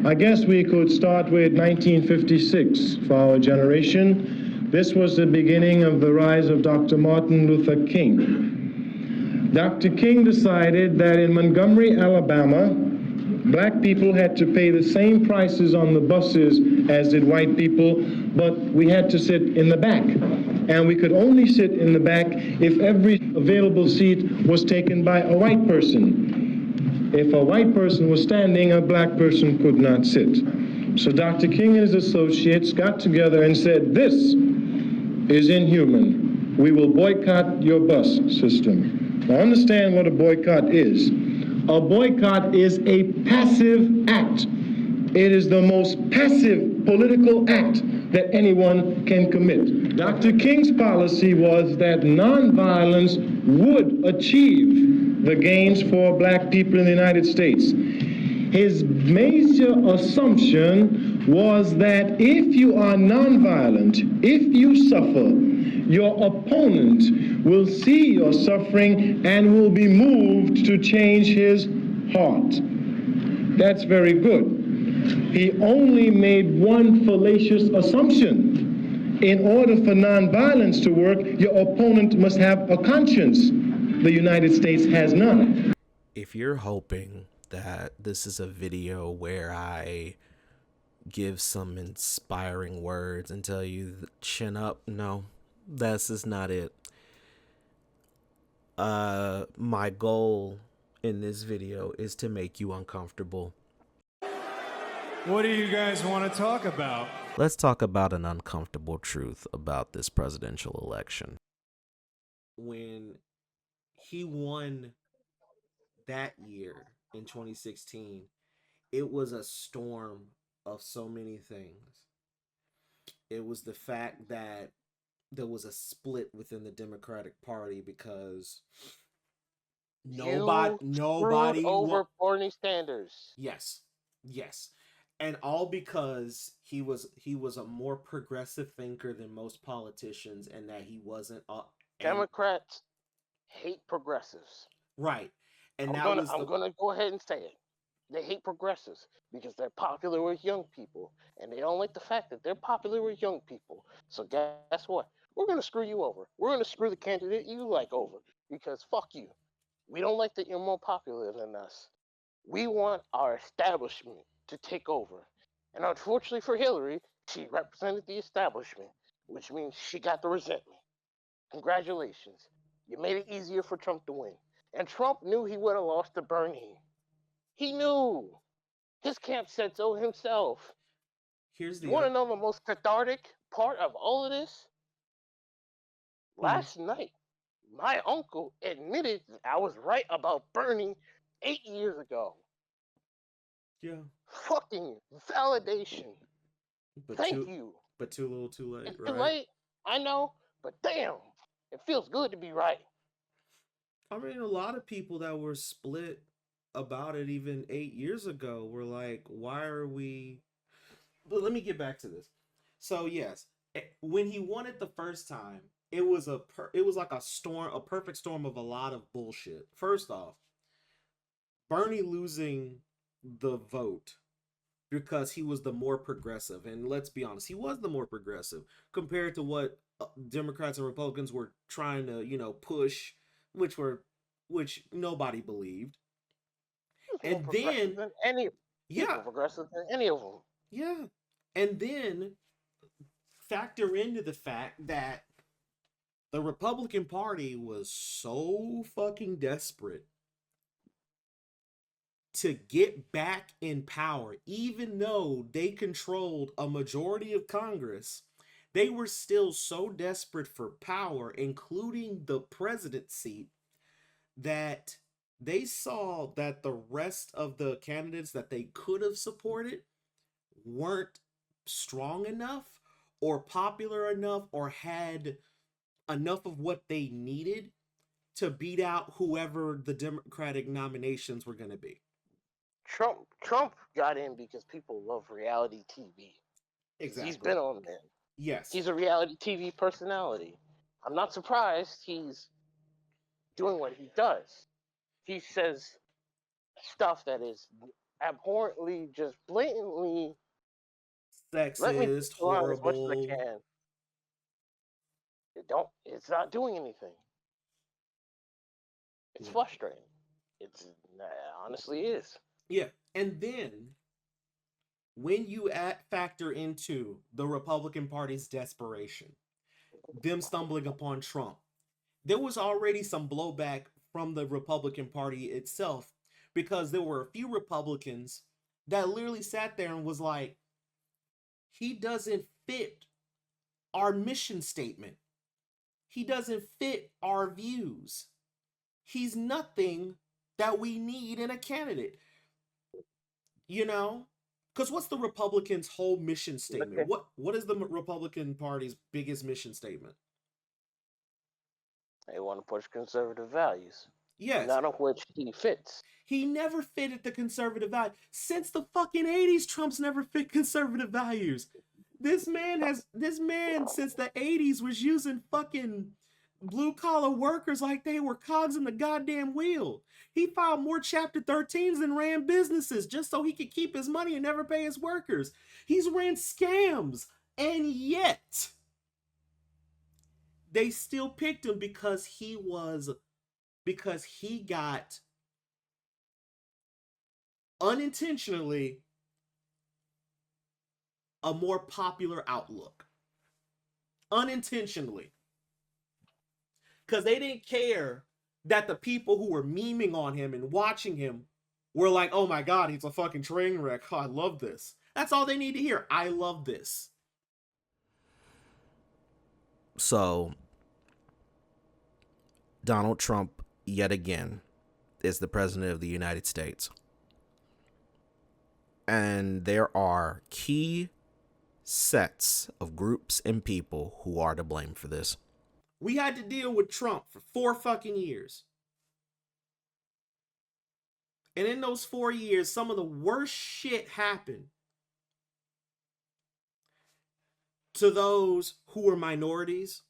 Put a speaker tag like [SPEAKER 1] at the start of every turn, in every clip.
[SPEAKER 1] I guess we could start with 1956 for our generation. This was the beginning of the rise of Dr. Martin Luther King. Dr. King decided that in Montgomery, Alabama, black people had to pay the same prices on the buses as did white people, but we had to sit in the back. And we could only sit in the back if every available seat was taken by a white person. If a white person was standing, a black person could not sit. So Dr. King and his associates got together and said, "This is inhuman. We will boycott your bus system." Now understand what a boycott is. A boycott is a passive act. It is the most passive political act that anyone can commit. Dr. King's policy was that nonviolence would achieve the gains for black people in the United States. His major assumption was that if you are nonviolent, if you suffer, your opponent will see your suffering and will be moved to change his heart. That's very good. He only made one fallacious assumption. In order for nonviolence to work, your opponent must have a conscience. The United States has none.
[SPEAKER 2] If you're hoping that this is a video where I give some inspiring words and tell you chin up, no, this is not it. My goal in this video is to make you uncomfortable.
[SPEAKER 3] What do you guys want to talk about?
[SPEAKER 2] Let's talk about an uncomfortable truth about this presidential election. When he won that year in 2016, it was a storm of so many things. It was the fact that there was a split within the Democratic Party because nobody
[SPEAKER 4] over Bernie Sanders.
[SPEAKER 2] Yes. And all because he was a more progressive thinker than most politicians, and that he wasn't.
[SPEAKER 4] Democrats hate progressives.
[SPEAKER 2] Right, and
[SPEAKER 4] I'm gonna go ahead and say it. They hate progressives because they're popular with young people, and they don't like the fact that they're popular with young people. So guess what? We're gonna screw you over. We're gonna screw the candidate you like over because fuck you. We don't like that you're more popular than us. We want our establishment to take over. And unfortunately for Hillary, she represented the establishment, which means she got the resentment. Congratulations. You made it easier for Trump to win. And Trump knew he would have lost to Bernie. He knew. His camp said so himself. You want to know the most cathartic part of all of this? Last night, my uncle admitted that I was right about Bernie 8 years ago.
[SPEAKER 2] Yeah.
[SPEAKER 4] Fucking validation. Thank you.
[SPEAKER 2] But too little, too late,
[SPEAKER 4] It's
[SPEAKER 2] right?
[SPEAKER 4] too late, I know, but damn, it feels good to be right.
[SPEAKER 2] I mean, a lot of people that were split about it even 8 years ago were like, why are we... But let me get back to this. So yes, when he won it the first time, it was like a perfect storm of a lot of bullshit. First off, Bernie losing the vote because he was the more progressive, and let's be honest, he was the more progressive compared to what Democrats and Republicans were trying to, push, which nobody believed. And then
[SPEAKER 4] progressive than any of them.
[SPEAKER 2] Yeah. And then factor into the fact that the Republican Party was so fucking desperate to get back in power, even though they controlled a majority of Congress. They were still so desperate for power, including the president's seat, that they saw that the rest of the candidates that they could have supported weren't strong enough or popular enough or had enough of what they needed to beat out whoever the Democratic nominations were going to be.
[SPEAKER 4] Trump got in because people love reality TV. Exactly. He's been on there.
[SPEAKER 2] Yes.
[SPEAKER 4] He's a reality TV personality. I'm not surprised he's doing what he does. He says stuff that is abhorrently, just blatantly, let me
[SPEAKER 2] Sexist,
[SPEAKER 4] around as much as I
[SPEAKER 2] horrible.
[SPEAKER 4] can. It's not doing anything. It's
[SPEAKER 2] Yeah.
[SPEAKER 4] frustrating. It's honestly is.
[SPEAKER 2] Yeah. And then when you factor into the Republican Party's desperation, them stumbling upon Trump, there was already some blowback from the Republican Party itself because there were a few Republicans that literally sat there and was like, he doesn't fit our mission statement. He doesn't fit our views. He's nothing that we need in a candidate. You know? Because what's the Republicans' whole mission statement?
[SPEAKER 4] Okay.
[SPEAKER 2] What is the Republican Party's biggest mission statement?
[SPEAKER 4] They want to push conservative values,
[SPEAKER 2] Yes,
[SPEAKER 4] none of which he fits.
[SPEAKER 2] he never fitted the conservative value. Since the fucking 80s, Trump's never fit conservative values. This man since the 80s was using fucking blue collar workers like they were cogs in the goddamn wheel. He filed more chapter 13s than ran businesses just so he could keep his money and never pay his workers. He's ran scams, and yet they still picked him because he got unintentionally a more popular outlook. Unintentionally. Because they didn't care that the people who were memeing on him and watching him were like, oh my God, he's a fucking train wreck. Oh, I love this. That's all they need to hear. I love this. So, Donald Trump, yet again, is the president of the United States. And there are key sets of groups and people who are to blame for this. We had to deal with Trump for 4 fucking years. And in those 4 years, some of the worst shit happened to those who were minorities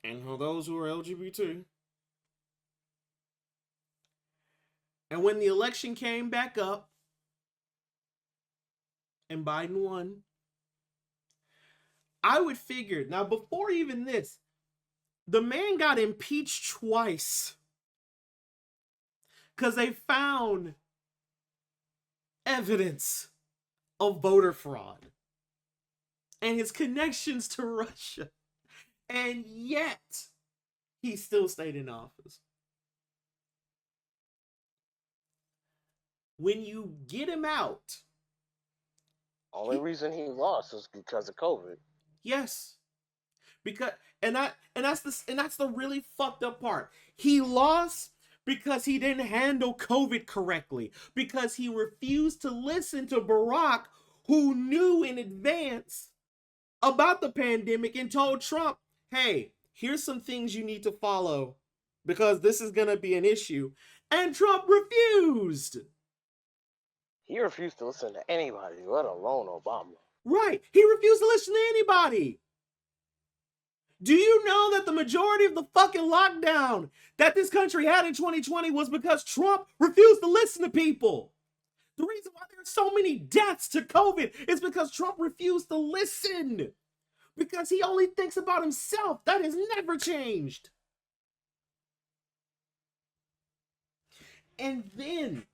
[SPEAKER 2] and those who were LGBT. And when the election came back up and Biden won, I would figure, now before even this, the man got impeached twice because they found evidence of voter fraud and his connections to Russia. And yet, he still stayed in office. When you get him out,
[SPEAKER 4] Only reason he lost was because of COVID.
[SPEAKER 2] yes, because that's the really fucked up part. He lost because he didn't handle COVID correctly, because he refused to listen to Barack, who knew in advance about the pandemic and told Trump, hey, here's some things you need to follow because this is going to be an issue. And Trump refused.
[SPEAKER 4] He refused to listen to anybody, let alone Obama.
[SPEAKER 2] Right. He refused to listen to anybody. Do you know that the majority of the fucking lockdown that this country had in 2020 was because Trump refused to listen to people? The reason why there are so many deaths to COVID is because Trump refused to listen. Because he only thinks about himself. That has never changed. And then,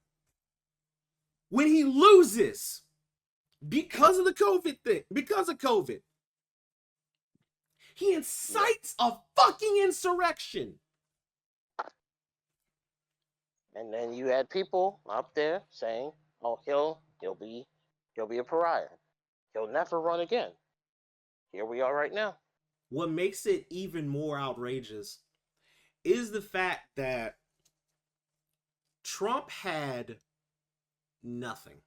[SPEAKER 2] when he loses, because of the COVID thing, because of COVID, he incites a fucking insurrection.
[SPEAKER 4] And then you had people up there saying, "Oh, he'll be a pariah. He'll never run again." Here we are right now.
[SPEAKER 2] What makes it even more outrageous is the fact that Trump had nothing.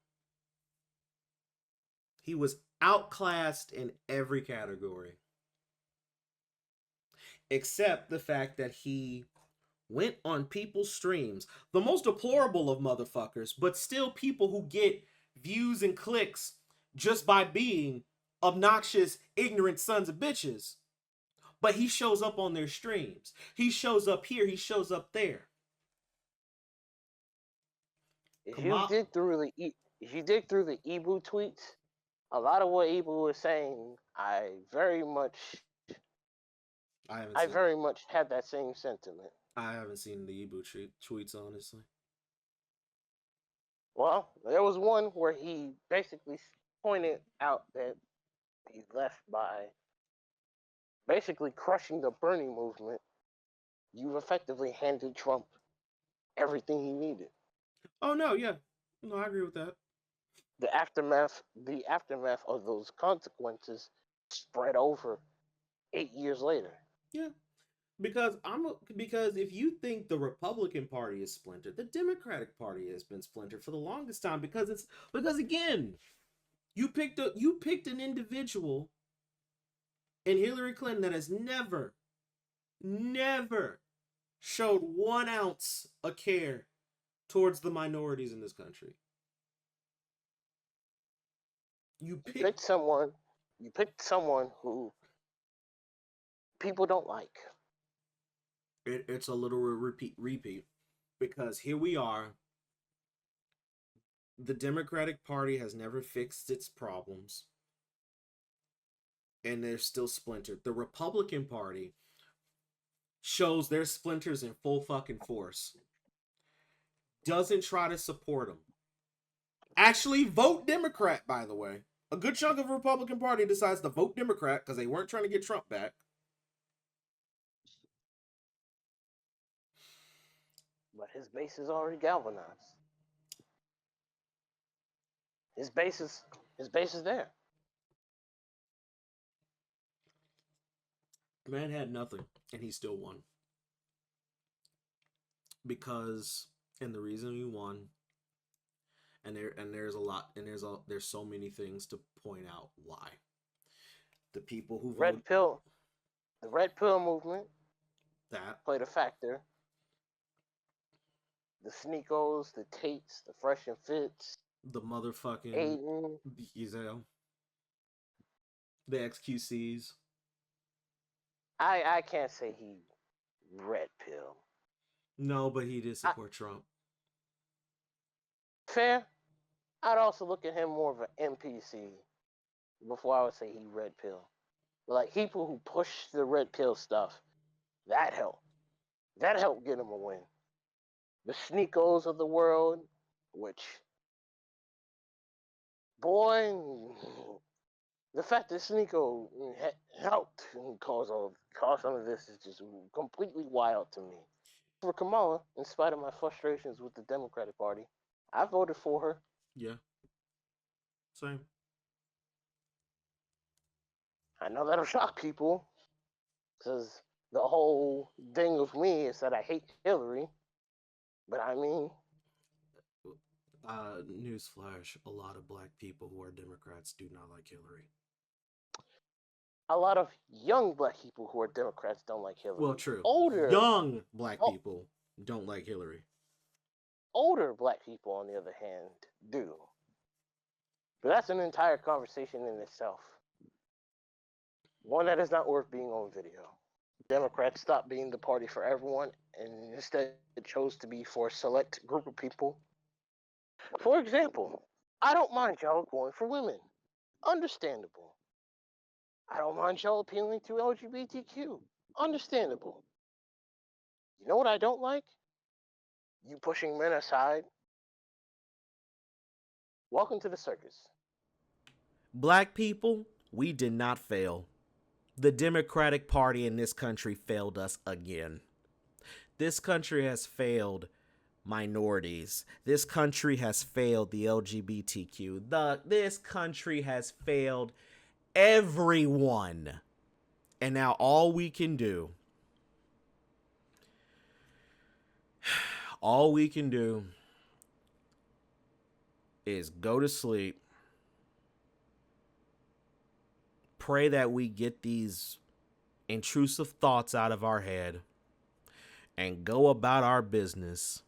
[SPEAKER 2] He was outclassed in every category. Except the fact that he went on people's streams, the most deplorable of motherfuckers, but still people who get views and clicks just by being obnoxious, ignorant sons of bitches. But he shows up on their streams. He shows up here, he shows up there.
[SPEAKER 4] If
[SPEAKER 2] Come
[SPEAKER 4] you
[SPEAKER 2] on.
[SPEAKER 4] dig through if you dig through the Ebu tweets, a lot of what Ebu was saying,
[SPEAKER 2] I haven't
[SPEAKER 4] I
[SPEAKER 2] seen.
[SPEAKER 4] very much had that same sentiment.
[SPEAKER 2] I haven't seen the Ebu tweets, honestly.
[SPEAKER 4] Well, there was one where he basically pointed out that he left by basically crushing the Bernie movement. You've effectively handed Trump everything he needed.
[SPEAKER 2] Oh no, yeah, no, I agree with that.
[SPEAKER 4] The aftermath of those consequences spread over 8 years later.
[SPEAKER 2] Yeah, because if you think the Republican Party is splintered, the Democratic Party has been splintered for the longest time because again, you picked an individual in Hillary Clinton that has never showed 1 ounce of care towards the minorities in this country.
[SPEAKER 4] You picked someone. You picked someone who people don't like.
[SPEAKER 2] It's a little repeat because here we are. The Democratic Party has never fixed its problems, and they're still splintered. The Republican Party shows their splinters in full fucking force. Doesn't try to support them. Actually, vote Democrat, by the way. A good chunk of the Republican Party decides to vote Democrat because they weren't trying to get Trump back.
[SPEAKER 4] But his base is already galvanized. His base is there.
[SPEAKER 2] Man had nothing, and he still won. Because, and the reason he won, there's so many things to point out why. The people who
[SPEAKER 4] The red pill movement
[SPEAKER 2] that
[SPEAKER 4] played a factor. The Sneakos, the Tates, the Fresh and Fits,
[SPEAKER 2] the motherfucking
[SPEAKER 4] Aiden,
[SPEAKER 2] the XQCs.
[SPEAKER 4] I can't say he red pill.
[SPEAKER 2] No, but he did support Trump.
[SPEAKER 4] Fair. I'd also look at him more of an NPC before I would say he red pill. Like people who push the red pill stuff, that helped. That helped get him a win. The Sneakos of the world, which, boy, the fact that Sneeko helped cause some of this is just completely wild to me. For Kamala, in spite of my frustrations with the Democratic Party, I voted for her.
[SPEAKER 2] Yeah. Same.
[SPEAKER 4] I know that'll shock people, because the whole thing with me is that I hate Hillary. But I mean,
[SPEAKER 2] newsflash: a lot of black people who are Democrats do not like Hillary.
[SPEAKER 4] a lot of young black people who are Democrats don't like Hillary.
[SPEAKER 2] Well, true.
[SPEAKER 4] Older
[SPEAKER 2] young black people don't like Hillary.
[SPEAKER 4] Older black people, on the other hand, do. But that's an entire conversation in itself. One that is not worth being on video. Democrats stopped being the party for everyone and instead chose to be for a select group of people. For example, I don't mind y'all going for women. Understandable. I don't mind y'all appealing to LGBTQ. Understandable. You know what I don't like? You pushing men aside. Welcome to the circus.
[SPEAKER 2] Black people, we did not fail. The Democratic Party in this country failed us again. This country has failed minorities. This country has failed the LGBTQ. This country has failed everyone. And now all we can do is go to sleep, pray that we get these intrusive thoughts out of our head, and go about our business,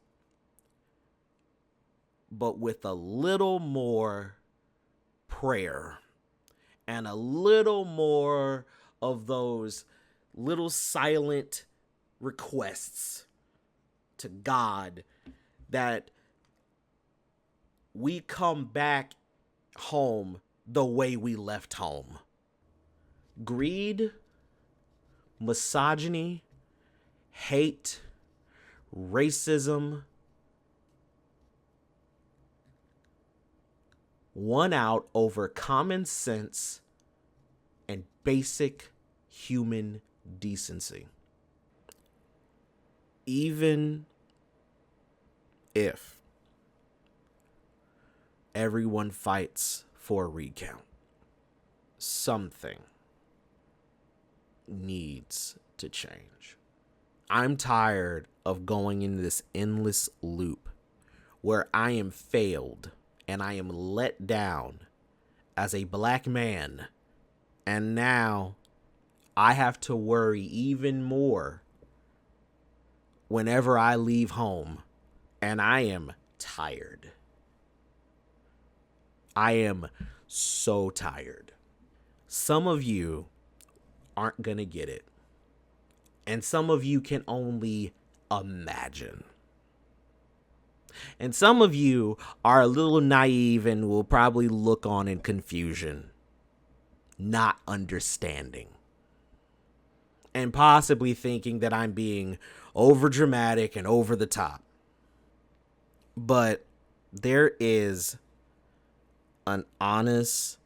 [SPEAKER 2] but with a little more prayer and a little more of those little silent requests to God that we come back home the way we left home. Greed, misogyny, hate, racism, won out over common sense and basic human decency. Even if everyone fights for a recount, something needs to change. I'm tired of going in this endless loop where I am failed and I am let down as a black man, and now I have to worry even more whenever I leave home, and I am tired. I am so tired. Some of you aren't going to get it, and some of you can only imagine. And some of you are a little naive and will probably look on in confusion, not understanding, and possibly thinking that I'm being over dramatic and over the top. But there is an honest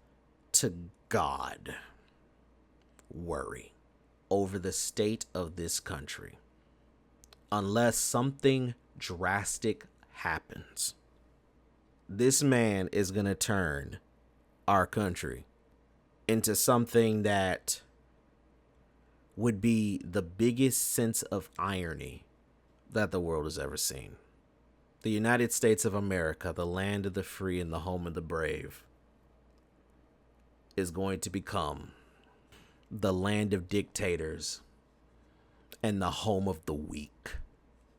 [SPEAKER 2] to God worry over the state of this country unless something drastic happens. This man is going to turn our country into something that would be the biggest sense of irony that the world has ever seen. The United States of America, the land of the free and the home of the brave, is going to become the land of dictators and the home of the weak.